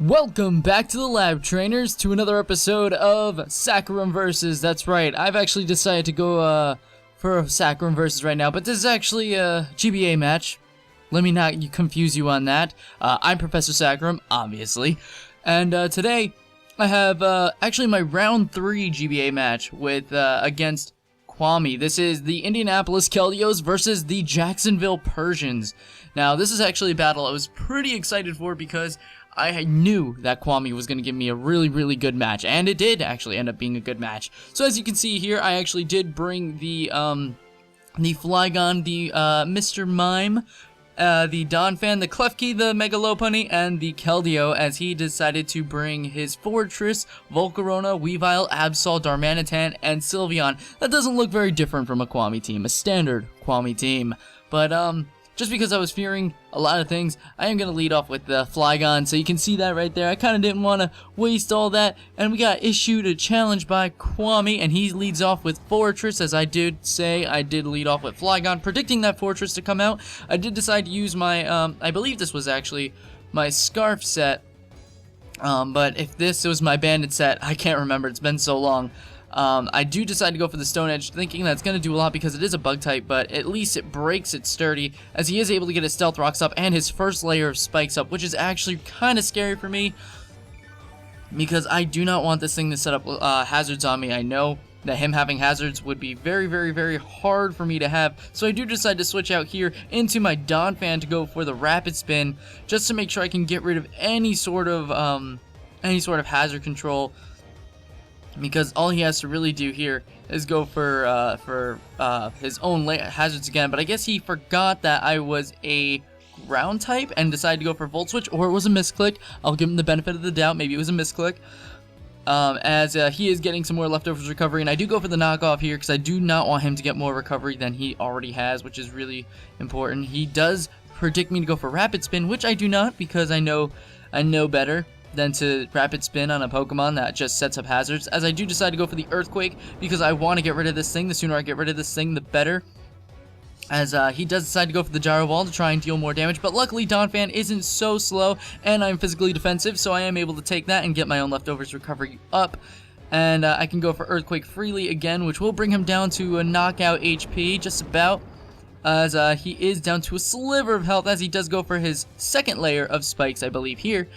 Welcome back to the Lab Trainers to another episode of Saccharum Versus. That's right, I've actually decided to go for a Saccharum Versus right now, but this is actually a GBA match. Let me not confuse you on that. I'm Professor Saccharum, obviously, and today I have actually my round 3 GBA match with against Kwame. This is the Indianapolis Keldeos versus the Jacksonville Persians. Now, this is actually a battle I was pretty excited for because I knew that Kwame was going to give me a really good match, and it did actually end up being a good match. So as you can see here, I actually did bring the Flygon, the Mr. Mime, the Donphan, the Klefki, the Megalopunny, and the Keldeo, as he decided to bring his Fortress, Volcarona, Weavile, Absol, Darmanitan, and Sylveon. That doesn't look very different from a Kwame team, a standard Kwame team. But, just because I was fearing a lot of things, I am going to lead off with the Flygon, so you can see that right there. I kind of didn't want to waste all that, and we got issued a challenge by Kwame, and he leads off with Fortress. As I did say, I did lead off with Flygon, predicting that Fortress to come out. I did decide to use my, I believe this was actually my Scarf set, but if this was my Bandit set, I can't remember, it's been so long. I do decide to go for the Stone Edge, thinking that's going to do a lot because it is a bug type, but at least it breaks it sturdy, as he is able to get his Stealth Rocks up and his first layer of Spikes up, which is actually kind of scary for me, because I do not want this thing to set up hazards on me. I know that him having hazards would be very hard for me to have, so I do decide to switch out here into my Donphan to go for the Rapid Spin, just to make sure I can get rid of any sort of hazard control, because all he has to really do here is go for his own hazards again. But I guess he forgot that I was a ground type and decided to go for Volt Switch, or it was a misclick. I'll give him the benefit of the doubt. Maybe it was a misclick. As he is getting some more leftovers recovery, and I do go for the knockoff here because I do not want him to get more recovery than he already has, which is really important. He does predict me to go for Rapid Spin, which I do not, because I know better than to Rapid Spin on a Pokemon that just sets up hazards, as I do decide to go for the Earthquake because I want to get rid of this thing. The sooner I get rid of this thing, the better, as he does decide to go for the Gyro Ball to try and deal more damage, but luckily Donphan isn't so slow, and I'm physically defensive, so I am able to take that and get my own leftovers recovery up, and I can go for Earthquake freely again, which will bring him down to a knockout HP, just about, as he is down to a sliver of health, as he does go for his second layer of Spikes, I believe, here.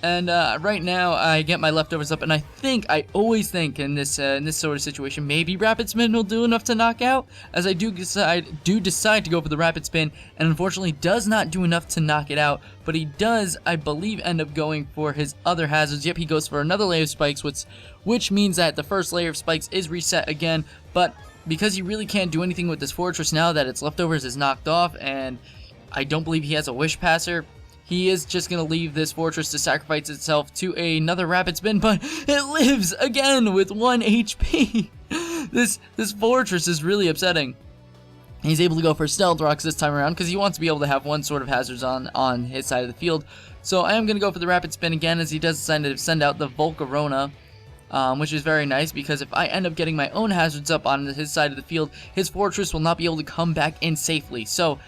And right now, I get my leftovers up, and I always think in this sort of situation, maybe Rapid Spin will do enough to knock out, as I do decide to go for the Rapid Spin, and unfortunately does not do enough to knock it out, but he does, I believe, end up going for his other hazards. Yep, he goes for another layer of Spikes, which means that the first layer of Spikes is reset again, but because he really can't do anything with this Fortress now that its leftovers is knocked off, and I don't believe he has a Wish Passer, he is just going to leave this Fortress to sacrifice itself to another Rapid Spin, but it lives again with 1 HP. This Fortress is really upsetting. He's able to go for Stealth Rocks this time around because he wants to be able to have one sort of hazards on his side of the field. So I am going to go for the Rapid Spin again, as he does decide to send out the Volcarona, which is very nice, because if I end up getting my own hazards up on his side of the field, his Fortress will not be able to come back in safely. So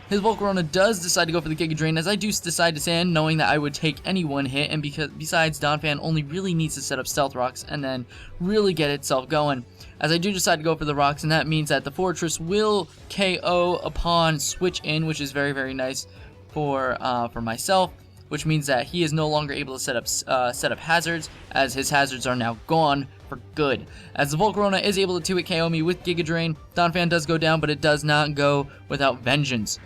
his Volcarona does decide to go for the Giga Drain, as I do decide to sand, knowing that I would take any one hit, and because besides, Donphan only really needs to set up Stealth Rocks and then really get itself going. As I do decide to go for the Rocks, and that means that the Fortress will KO upon switch in, which is very nice for myself, which means that he is no longer able to set up hazards, as his hazards are now gone for good. As the Volcarona is able to 2-hit KO me with Giga Drain, Donphan does go down, but it does not go without vengeance.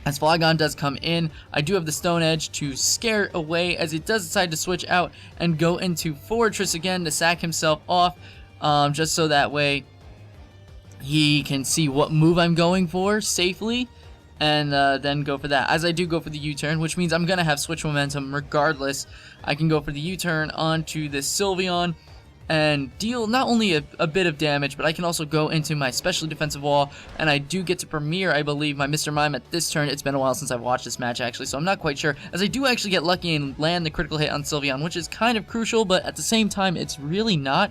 As Flygon does come in, I do have the Stone Edge to scare it away, as it does decide to switch out and go into Fortress again to sack himself off, just so that way he can see what move I'm going for safely, and then go for that. As I do go for the U-turn, which means I'm going to have switch momentum regardless, I can go for the U-turn onto this Sylveon and deal not only a bit of damage, but I can also go into my specially defensive wall, and I do get to premiere, I believe, my Mr. Mime at this turn. It's been a while since I've watched this match, actually, so I'm not quite sure, as I do actually get lucky and land the critical hit on Sylveon, which is kind of crucial, but at the same time, it's really not.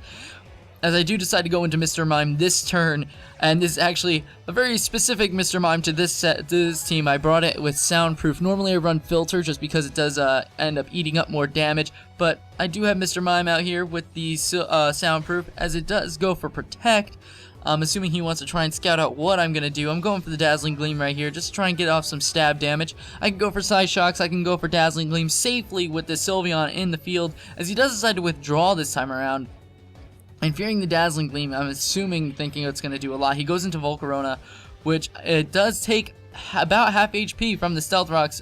as I do decide to go into Mr. Mime this turn, and this is actually a very specific Mr. Mime to this team. I brought it with Soundproof. Normally I run Filter just because it does end up eating up more damage, but I do have Mr. Mime out here with the Soundproof, as it does go for Protect. Assuming he wants to try and scout out what I'm going to do. I'm going for the Dazzling Gleam right here, just to try and get off some stab damage. I can go for Side Shocks, I can go for Dazzling Gleam safely with the Sylveon in the field, as he does decide to withdraw this time around. And fearing the Dazzling Gleam, I'm thinking it's going to do a lot. He goes into Volcarona, which it does take about half HP from the Stealth Rocks,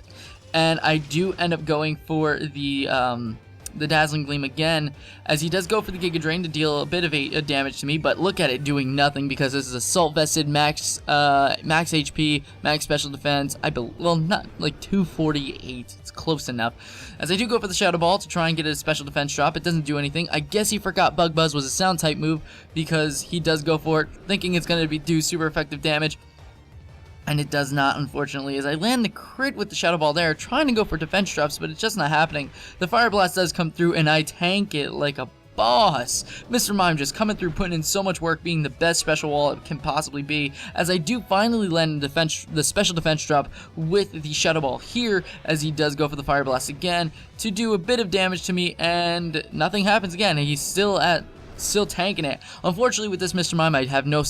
and I do end up going for the Dazzling Gleam again, as he does go for the Giga Drain to deal a bit of a damage to me, but look at it doing nothing because this is Assault Vested, max HP, max Special Defense. Well, not like 248, it's close enough. As I do go for the Shadow Ball to try and get a Special Defense drop, it doesn't do anything. I guess he forgot Bug Buzz was a Sound type move, because he does go for it thinking it's going to do super effective damage. And it does not, unfortunately, as I land the crit with the Shadow Ball there, trying to go for defense drops, but it's just not happening. The Fire Blast does come through, and I tank it like a boss. Mr. Mime just coming through, putting in so much work, being the best special wall it can possibly be, as I do finally land the special defense drop with the Shadow Ball here, as he does go for the Fire Blast again to do a bit of damage to me, and nothing happens again. He's still tanking it. Unfortunately, with this Mr. Mime, I have no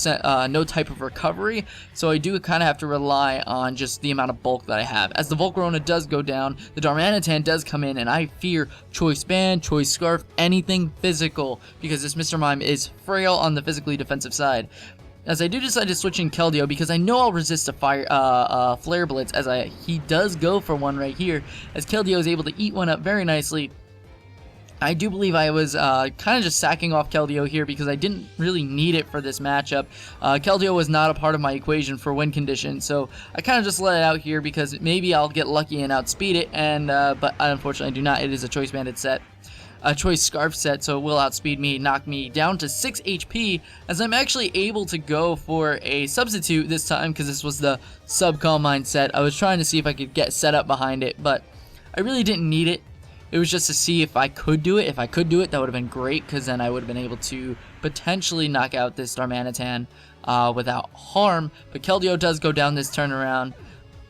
type of recovery, so I do kind of have to rely on just the amount of bulk that I have. As the Volcarona does go down, the Darmanitan does come in, and I fear Choice Band, Choice Scarf, anything physical, because this Mr. Mime is frail on the physically defensive side. As I do decide to switch in Keldeo, because I know I'll resist a Flare Blitz, as he does go for one right here, as Keldeo is able to eat one up very nicely. I do believe I was kind of just sacking off Keldeo here because I didn't really need it for this matchup. Keldeo was not a part of my equation for win condition, so I kind of just let it out here because maybe I'll get lucky and outspeed it, and but unfortunately I do not. It is a Choice Banded set. A Choice Scarf set, so it will outspeed me, knock me down to 6 HP, as I'm actually able to go for a substitute this time because this was the Sub Calm Mind set. I was trying to see if I could get set up behind it, but I really didn't need it. It was just to see if I could do it. If I could do it, that would have been great, because then I would have been able to potentially knock out this Darmanitan without harm. But Keldeo does go down this turnaround,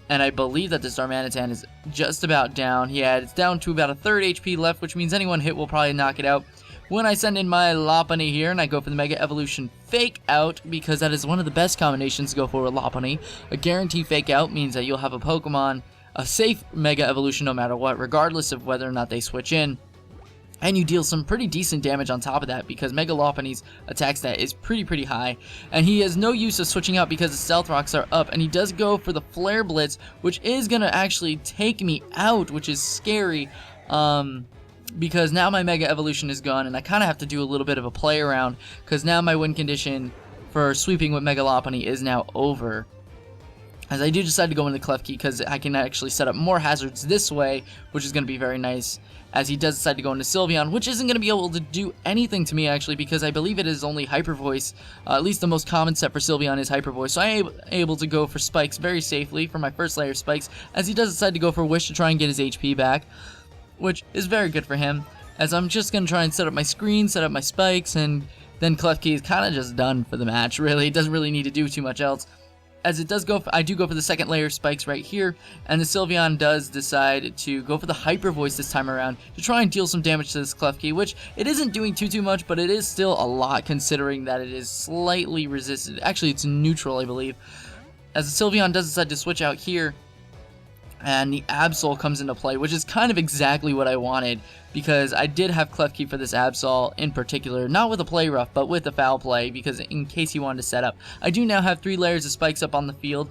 and I believe that this Darmanitan is just about down. Yeah, it's down to about a third HP left, which means anyone hit will probably knock it out. When I send in my Lopunny here, and I go for the Mega Evolution Fake Out, because that is one of the best combinations to go for with Lopunny. A guaranteed Fake Out means that you'll have a Pokemon, a safe Mega Evolution no matter what, regardless of whether or not they switch in. And you deal some pretty decent damage on top of that, because Mega Lopunny's attack stat is pretty high. And he has no use of switching out because the Stealth Rocks are up, and he does go for the Flare Blitz, which is going to actually take me out, which is scary. Because now my Mega Evolution is gone, and I kind of have to do a little bit of a play around, because now my win condition for sweeping with Mega Lopunny is now over. As I do decide to go into Klefki, because I can actually set up more hazards this way, which is going to be very nice. As he does decide to go into Sylveon, which isn't going to be able to do anything to me, actually, because I believe it is only Hyper Voice. At least the most common set for Sylveon is Hyper Voice, so I am able to go for Spikes very safely for my first layer Spikes, as he does decide to go for Wish to try and get his HP back, which is very good for him. As I'm just going to try and set up my screen, set up my Spikes, and then Klefki is kind of just done for the match, really. It doesn't really need to do too much else. As it does go, I do go for the second layer Spikes right here, and the Sylveon does decide to go for the Hyper Voice this time around to try and deal some damage to this Klefki, which it isn't doing too much, but it is still a lot considering that it is slightly resisted. Actually, it's neutral, I believe. As the Sylveon does decide to switch out here, and the Absol comes into play, which is kind of exactly what I wanted, because I did have Klefki for this Absol in particular, not with a Play Rough, but with a Foul Play, because in case he wanted to set up. I do now have 3 layers of Spikes up on the field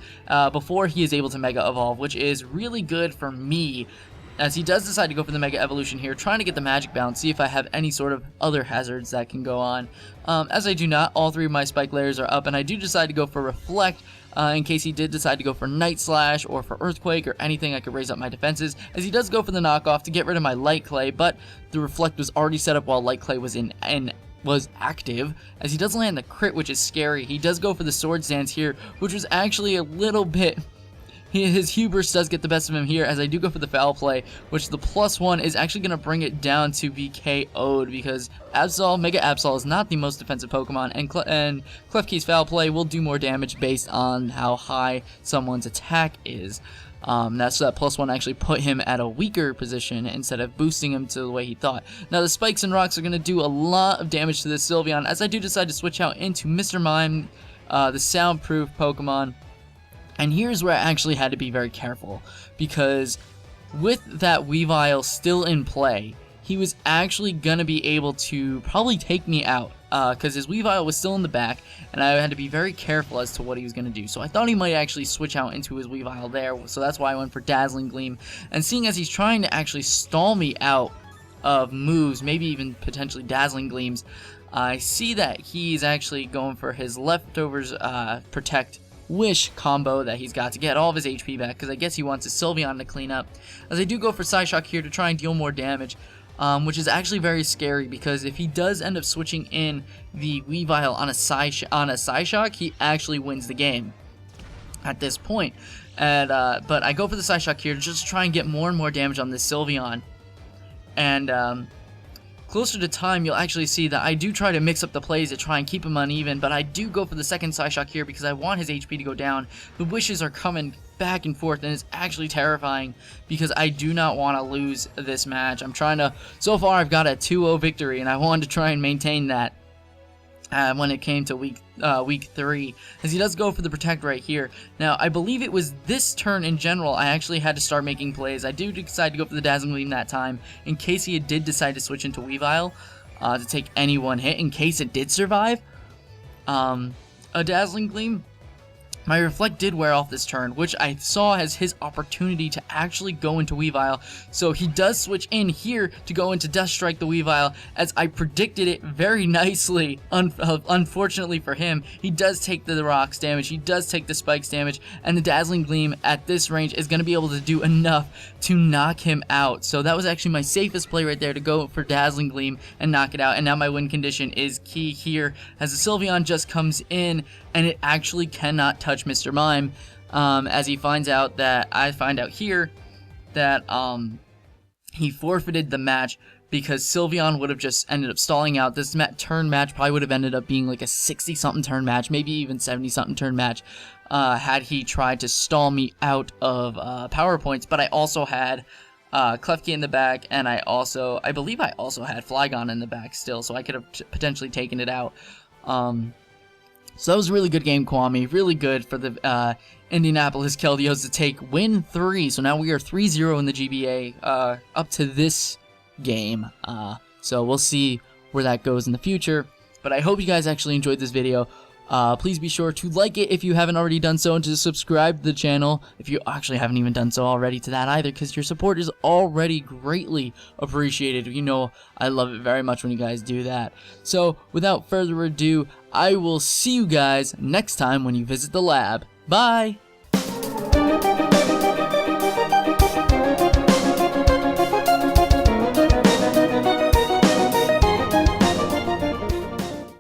before he is able to Mega Evolve, which is really good for me, as he does decide to go for the Mega Evolution here, trying to get the Magic Bounce, see if I have any sort of other hazards that can go on. As I do not, all 3 of my Spike layers are up, and I do decide to go for Reflect, in case he did decide to go for Night Slash or for Earthquake or anything. I could raise up my defenses, as he does go for the knockoff to get rid of my Light Clay, but the Reflect was already set up while Light Clay was was active, as he does land the crit, which is scary. He does go for the Swords Dance here, which was actually a little bit... his hubris does get the best of him here, as I do go for the foul play, which the +1 is actually going to bring it down to be KO'd, because Mega Absol is not the most defensive Pokemon, and Klefki's foul play will do more damage based on how high someone's attack is. That's that +1 actually put him at a weaker position instead of boosting him to the way he thought. Now the spikes and rocks are going to do a lot of damage to this Sylveon, as I do decide to switch out into Mr. Mime, the soundproof Pokemon. And here's where I actually had to be very careful, because with that Weavile still in play, he was actually going to be able to probably take me out, because his Weavile was still in the back, and I had to be very careful as to what he was going to do. So I thought he might actually switch out into his Weavile there, so that's why I went for Dazzling Gleam. And seeing as he's trying to actually stall me out of moves, maybe even potentially Dazzling Gleams, I see that he's actually going for his Leftovers Protect Wish combo that he's got to get all of his HP back, because I guess he wants his Sylveon to clean up. As I do go for Psyshock here to try and deal more damage, which is actually very scary, because if he does end up switching in the Weavile on a Psyshock, he actually wins the game at this point. And but I go for the Psyshock here to just try and get more and more damage on this Sylveon. And closer to time, you'll actually see that I do try to mix up the plays to try and keep him uneven, but I do go for the second Psyshock here because I want his HP to go down. The wishes are coming back and forth, and it's actually terrifying because I do not want to lose this match. I'm trying to, so far I've got a 2-0 victory, and I wanted to try and maintain that when it came to week 3, as he does go for the Protect right here. Now, I believe it was this turn in general I actually had to start making plays. I do decide to go for the Dazzling Gleam that time, in case he did decide to switch into Weavile to take any one hit, in case it did survive a Dazzling Gleam. My Reflect did wear off this turn, which I saw as his opportunity to actually go into Weavile. So he does switch in here to go into Dust Strike the Weavile, as I predicted it very nicely. Unfortunately for him, he does take the rocks damage, he does take the spikes damage, and the Dazzling Gleam at this range is going to be able to do enough to knock him out. So that was actually my safest play right there, to go for Dazzling Gleam and knock it out. And now my win condition is key here, as the Sylveon just comes in and it actually cannot touch Mr. Mime, as he finds out that I find out here that he forfeited the match because Sylveon would have just ended up stalling out. This turn match probably would have ended up being like a 60-something turn match, maybe even 70-something turn match, had he tried to stall me out of power points. But I also had Klefki in the back, and I believe I also had Flygon in the back still, so I could have potentially taken it out. So that was a really good game, Kwame. Really good for the Indianapolis Keldeos to take win 3. So now we are 3-0 in the GBA up to this game. So we'll see where that goes in the future. But I hope you guys actually enjoyed this video. Please be sure to like it if you haven't already done so, and to subscribe to the channel if you actually haven't even done so already to that either, because your support is already greatly appreciated. You know I love it very much when you guys do that. So without further ado, I will see you guys next time when you visit the lab. Bye!